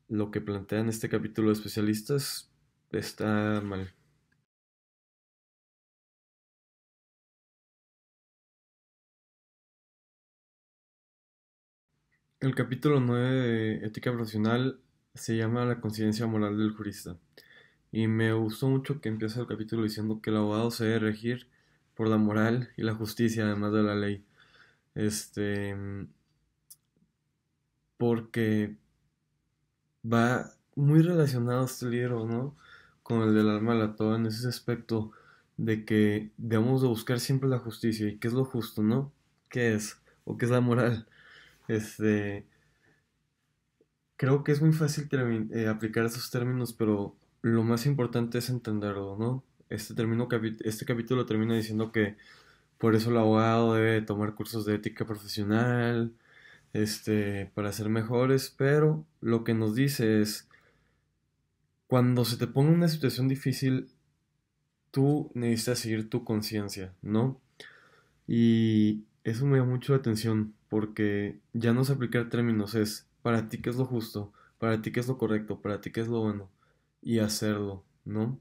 Speaker 1: lo que plantea en este capítulo de especialistas está mal. El capítulo 9 de Ética Profesional se llama La conciencia moral del jurista. Y me gustó mucho que empieza el capítulo diciendo que el abogado se debe regir por la moral y la justicia, además de la ley. Este, Porque va muy relacionado este libro, ¿no? Con el del alma de la toga en ese aspecto de que debemos de buscar siempre la justicia y qué es lo justo, ¿no? ¿Qué es? ¿O qué es la moral? Este, Creo que es muy fácil aplicar esos términos, pero lo más importante es entenderlo, ¿no? Este capítulo termina diciendo que por eso el abogado debe tomar cursos de ética profesional, para ser mejores, pero lo que nos dice es, cuando se te ponga una situación difícil, tú necesitas seguir tu conciencia, ¿no? Y eso me da mucho la atención, porque ya no es aplicar términos, es para ti qué es lo justo, para ti qué es lo correcto, para ti qué es lo bueno, y hacerlo, ¿no?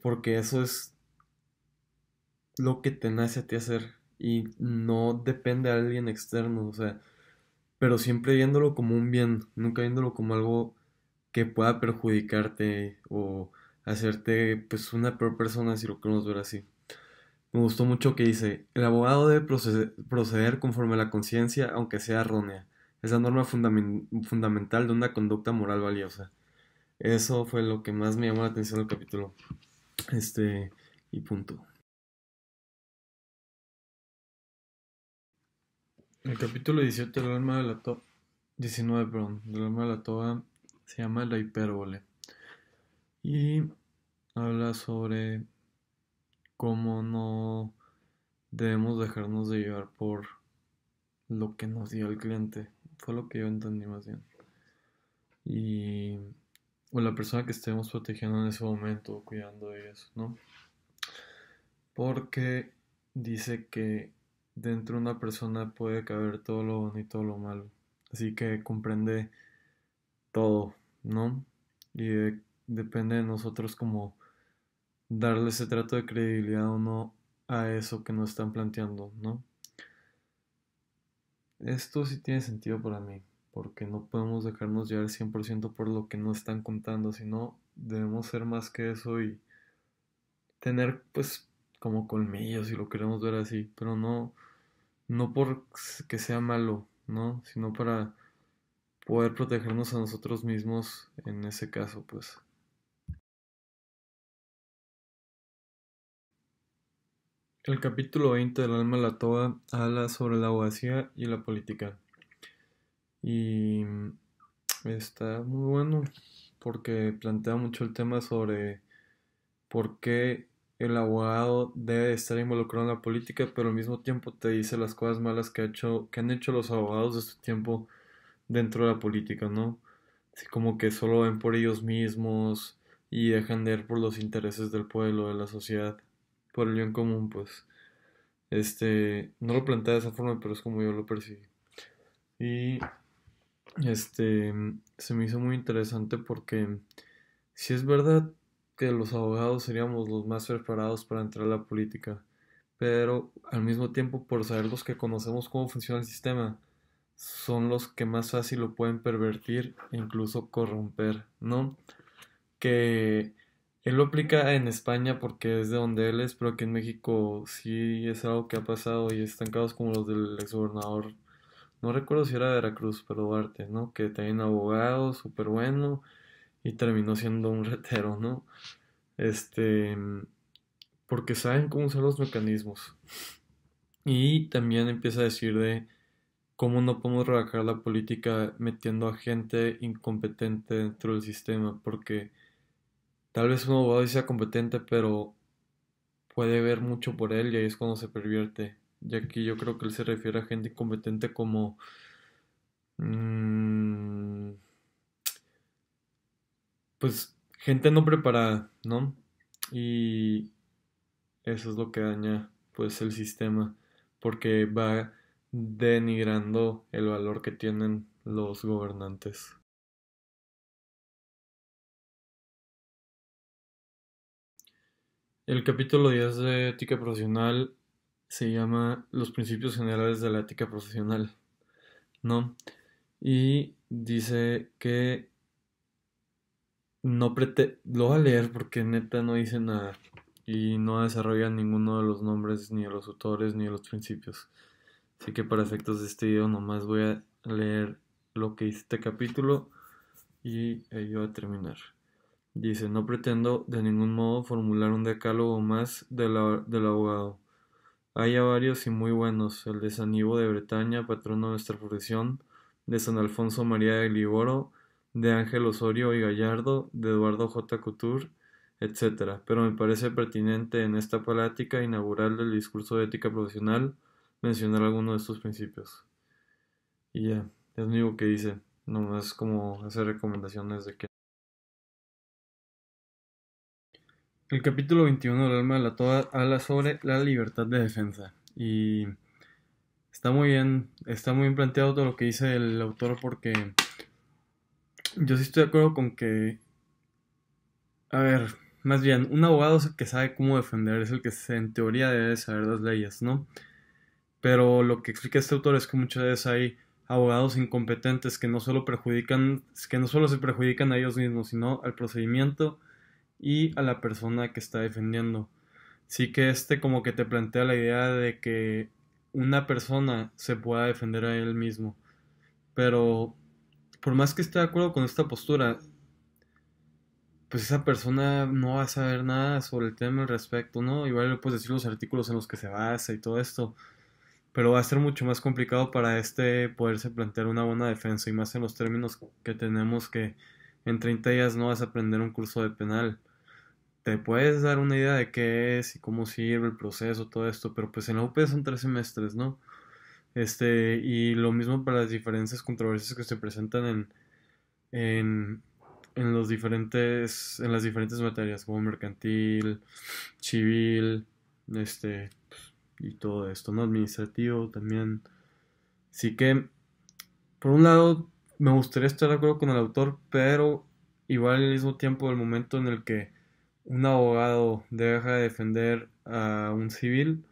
Speaker 1: Porque eso es lo que te nace a ti hacer, y no depende de alguien externo, o sea, pero siempre viéndolo como un bien, nunca viéndolo como algo que pueda perjudicarte o hacerte pues una peor persona si lo queremos ver así. Me gustó mucho que dice, el abogado debe proceder conforme a la conciencia, aunque sea errónea. Es la norma fundamental de una conducta moral valiosa. Eso fue lo que más me llamó la atención del capítulo. Este, y punto. El capítulo 17 El alma de la toga. 19, perdón, del alma de la toga se llama La hipérbole y habla sobre cómo no debemos dejarnos de llevar por lo que nos dio el cliente. Fue lo que yo entendí más bien. Y o la persona que estemos protegiendo en ese momento, cuidando de ellos, ¿no? Porque dice que dentro de una persona puede caber todo lo bueno y todo lo malo. Así que comprende todo, ¿no? Y depende de nosotros como darle ese trato de credibilidad o no a eso que nos están planteando, ¿no? Esto sí tiene sentido para mí, porque no podemos dejarnos llevar 100% por lo que nos están contando, sino debemos ser más que eso y tener pues como colmillos si lo queremos ver así, pero no por que sea malo, ¿no? Sino para poder protegernos a nosotros mismos en ese caso, pues. El capítulo 20 del alma de la toga habla sobre la abogacía y la política. Y está muy bueno porque plantea mucho el tema sobre por qué el abogado debe estar involucrado en la política, pero al mismo tiempo te dice las cosas malas que han hecho los abogados de su tiempo dentro de la política, ¿no? Así como que solo ven por ellos mismos y dejan de ver por los intereses del pueblo, de la sociedad, por el bien común, pues. No lo plantea de esa forma, pero es como yo lo percibí. Y se me hizo muy interesante porque si es verdad que los abogados seríamos los más preparados para entrar a la política, pero al mismo tiempo por saber los que conocemos cómo funciona el sistema, son los que más fácil lo pueden pervertir e incluso corromper, ¿no? Que él lo aplica en España porque es de donde él es, pero aquí en México sí es algo que ha pasado y están casos como los del exgobernador, no recuerdo si era de Veracruz, pero Duarte, ¿no? Que también abogado, súper bueno, y terminó siendo un retero, ¿no? Este, porque saben cómo usar los mecanismos. Y también empieza a decir de cómo no podemos rebajar la política metiendo a gente incompetente dentro del sistema, porque tal vez un abogado sí sea competente, pero puede ver mucho por él y ahí es cuando se pervierte. Y aquí yo creo que él se refiere a gente incompetente como mm, pues gente no preparada, ¿no? Y eso es lo que daña pues el sistema, porque va denigrando el valor que tienen los gobernantes. El capítulo 10 de ética profesional se llama Los principios generales de la ética profesional, ¿no? Y dice que no pretende, lo voy a leer porque neta no dice nada y no desarrolla ninguno de los nombres, ni de los autores, ni de los principios. Así que para efectos de este video nomás voy a leer lo que dice este capítulo y yo voy a terminar. Dice, no pretendo de ningún modo formular un decálogo más del abogado. Hay varios y muy buenos, el de San Ivo de Bretaña, patrono de nuestra profesión, de San Alfonso María de Liboro, de Ángel Osorio y Gallardo, de Eduardo J. Couture, etcétera. Pero me parece pertinente en esta plática inaugural del discurso de ética profesional mencionar algunos de estos principios. Y ya, es lo único que dice, nomás como hacer recomendaciones de que... El capítulo 21 del alma de la toda habla sobre la libertad de defensa y está muy bien planteado todo lo que dice el autor porque yo sí estoy de acuerdo con que, a ver, más bien, un abogado es el que sabe cómo defender, es el que en teoría debe saber las leyes, ¿no? Pero lo que explica este autor es que muchas veces hay abogados incompetentes que no solo se perjudican a ellos mismos, sino al procedimiento y a la persona que está defendiendo. Sí que como que te plantea la idea de que una persona se pueda defender a él mismo. Pero por más que esté de acuerdo con esta postura, pues esa persona no va a saber nada sobre el tema al respecto, ¿no? Igual le puedes decir los artículos en los que se basa y todo esto, pero va a ser mucho más complicado para este poderse plantear una buena defensa y más en los términos que tenemos que en 30 días no vas a aprender un curso de penal. Te puedes dar una idea de qué es y cómo sirve el proceso, todo esto, pero pues en la UP son 3 semestres, ¿no? Y lo mismo para las diferentes controversias que se presentan en, en las diferentes materias, como mercantil, civil, este, y todo esto, ¿no? Administrativo también. Así que, por un lado, me gustaría estar de acuerdo con el autor, pero igual al mismo tiempo, el momento en el que un abogado deja de defender a un civil,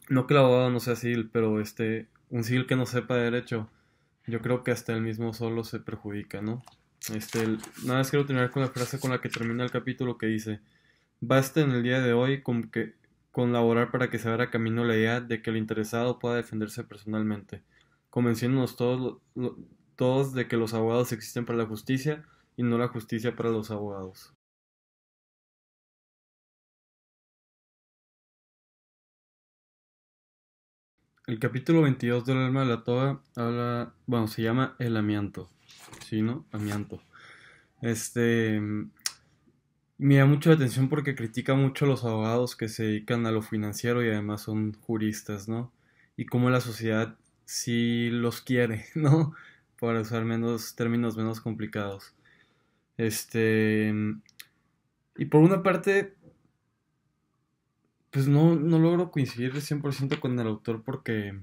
Speaker 1: no que el abogado no sea civil, pero un civil que no sepa de derecho, yo creo que hasta él mismo solo se perjudica, ¿no? Nada más quiero terminar con la frase con la que termina el capítulo que dice: basta en el día de hoy con laborar para que se abra camino la idea de que el interesado pueda defenderse personalmente, convenciéndonos todos de que los abogados existen para la justicia y no la justicia para los abogados. El capítulo 22 del alma de la toga habla, bueno, se llama el amianto, ¿sí, no? Amianto. Este, Me da mucho la atención porque critica mucho a los abogados que se dedican a lo financiero y además son juristas, ¿no? Y cómo la sociedad sí los quiere, ¿no? Para usar menos términos menos complicados. Este, y por una parte, pues no logro coincidir 100% con el autor porque,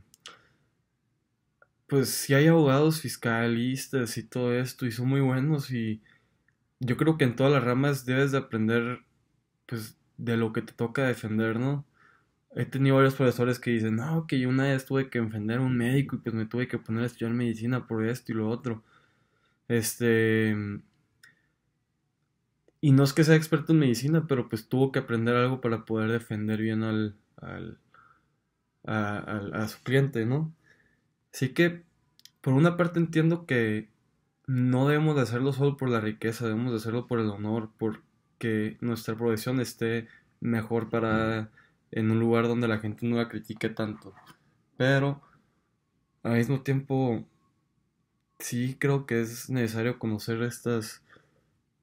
Speaker 1: pues sí hay abogados fiscalistas y todo esto y son muy buenos y yo creo que en todas las ramas debes de aprender, pues, de lo que te toca defender, ¿no? He tenido varios profesores que dicen, no, que yo una vez tuve que defender a un médico y pues me tuve que poner a estudiar medicina por esto y lo otro. Este, y no es que sea experto en medicina, pero pues tuvo que aprender algo para poder defender bien a su cliente, ¿no? Así que, por una parte entiendo que no debemos de hacerlo solo por la riqueza, debemos de hacerlo por el honor, porque nuestra profesión esté mejor para en un lugar donde la gente no la critique tanto. Pero al mismo tiempo, sí creo que es necesario conocer estas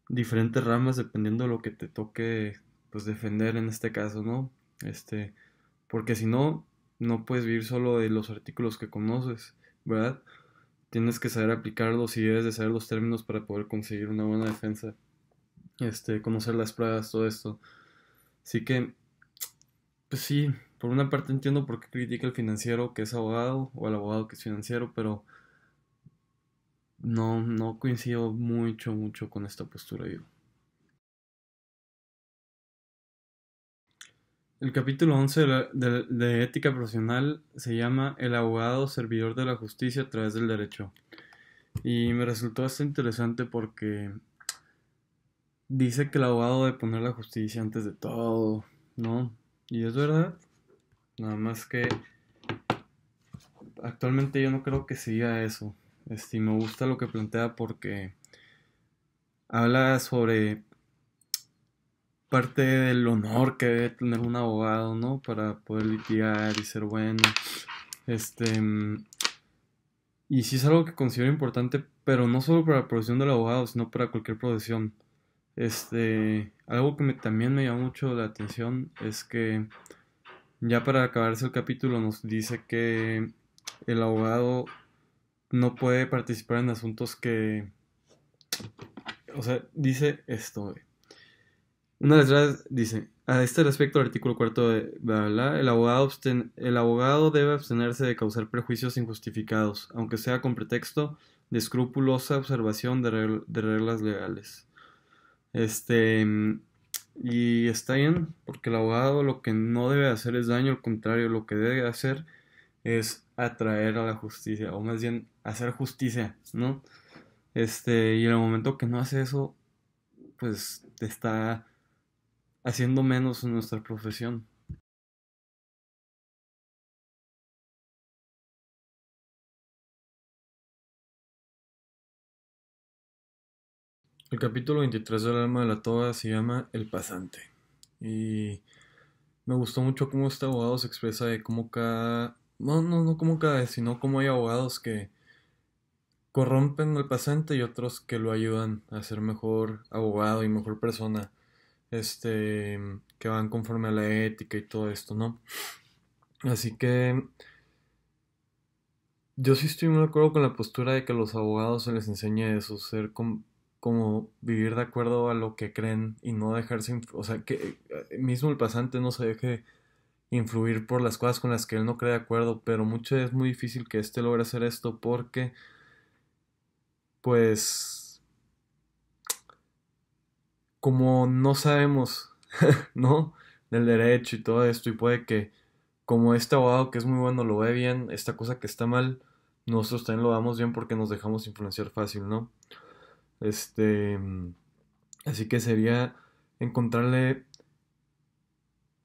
Speaker 1: diferentes ramas dependiendo de lo que te toque, pues, defender en este caso, ¿no? Este, Porque si no, no puedes vivir solo de los artículos que conoces, ¿verdad? Tienes que saber aplicarlos y debes de saber los términos para poder conseguir una buena defensa. Conocer las pruebas, todo esto. Así que, pues sí, por una parte entiendo por qué critica al financiero que es abogado o al abogado que es financiero, pero no coincido mucho con esta postura yo. El capítulo 11 de ética profesional se llama El abogado servidor de la justicia a través del derecho. Y me resultó bastante interesante porque dice que el abogado debe poner la justicia antes de todo, ¿no? Y es verdad, nada más que actualmente yo no creo que siga eso. Y me gusta lo que plantea porque habla sobre parte del honor que debe tener un abogado, ¿no? Para poder litigar y ser bueno. Este, mm, y sí es algo que considero importante, pero no solo para la profesión del abogado, sino para cualquier profesión. Algo que también me llama mucho la atención es que ya para acabarse el capítulo nos dice que el abogado no puede participar en asuntos o sea, dice esto. Una de las letras dice, a este respecto, el artículo cuarto de bla, bla, bla, el abogado debe abstenerse de causar prejuicios injustificados, aunque sea con pretexto de escrupulosa observación de reglas legales. Este, mm, y está bien, porque el abogado lo que no debe hacer es daño, al contrario, lo que debe hacer es atraer a la justicia, o más bien hacer justicia, ¿no? Y en el momento que no hace eso, pues está haciendo menos en nuestra profesión. El capítulo 23 del alma de la toga se llama El pasante. Y me gustó mucho cómo este abogado se expresa de cómo cada no como cada vez, sino como hay abogados que corrompen al pasante y otros que lo ayudan a ser mejor abogado y mejor persona, que van conforme a la ética y todo esto, ¿no? Así que yo sí estoy muy de acuerdo con la postura de que a los abogados se les enseñe eso, como vivir de acuerdo a lo que creen y no dejarse, o sea, que mismo el pasante no se deje influir por las cosas con las que él no cree de acuerdo, pero mucho es muy difícil que éste logre hacer esto porque, pues, como no sabemos, ¿no? Del derecho y todo esto, y puede que, como este abogado que es muy bueno lo ve bien, esta cosa que está mal, nosotros también lo damos bien porque nos dejamos influenciar fácil, ¿no? Este, así que sería encontrarle,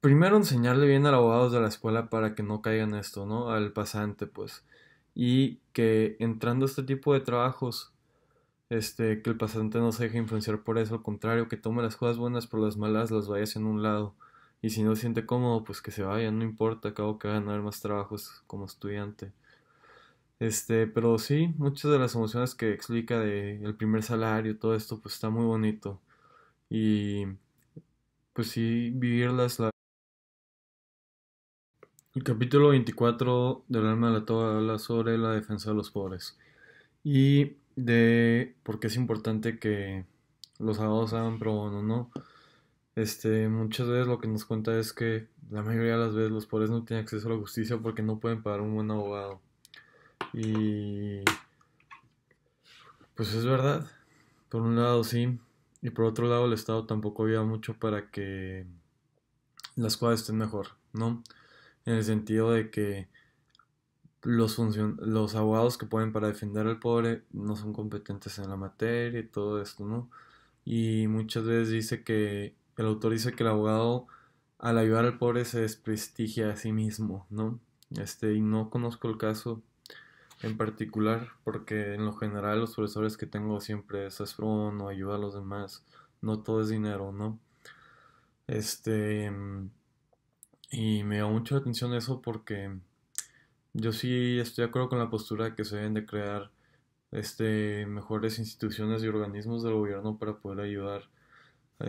Speaker 1: primero enseñarle bien al abogado de la escuela para que no caiga en esto, ¿no? Al pasante, pues. Y que entrando a este tipo de trabajos, que el pasante no se deje influenciar por eso, al contrario, que tome las cosas buenas por las malas, las vaya hacia un lado. Y si no se siente cómodo, pues que se vaya, no importa, acabo que va a ganar más trabajos como estudiante. Pero sí, muchas de las emociones que explica de el primer salario, todo esto, pues está muy bonito. Y pues sí, vivirlas. El capítulo 24 del alma de la toga habla sobre la defensa de los pobres y de por qué es importante que los abogados hagan pro bono, ¿no? Muchas veces lo que nos cuenta es que la mayoría de las veces los pobres no tienen acceso a la justicia porque no pueden pagar un buen abogado. Y pues es verdad, por un lado sí, y por otro lado el Estado tampoco ayuda mucho para que las cosas estén mejor, ¿no? En el sentido de que los abogados que pueden para defender al pobre no son competentes en la materia y todo esto, ¿no? Y muchas veces dice que el autor dice que el abogado al ayudar al pobre se desprestigia a sí mismo, ¿no? Y no conozco el caso en particular porque en lo general los profesores que tengo siempre es pro bono, ayuda a los demás, no todo es dinero, ¿no? Y me llama mucho la atención eso porque yo sí estoy de acuerdo con la postura de que se deben de crear mejores instituciones y organismos del gobierno para poder ayudar a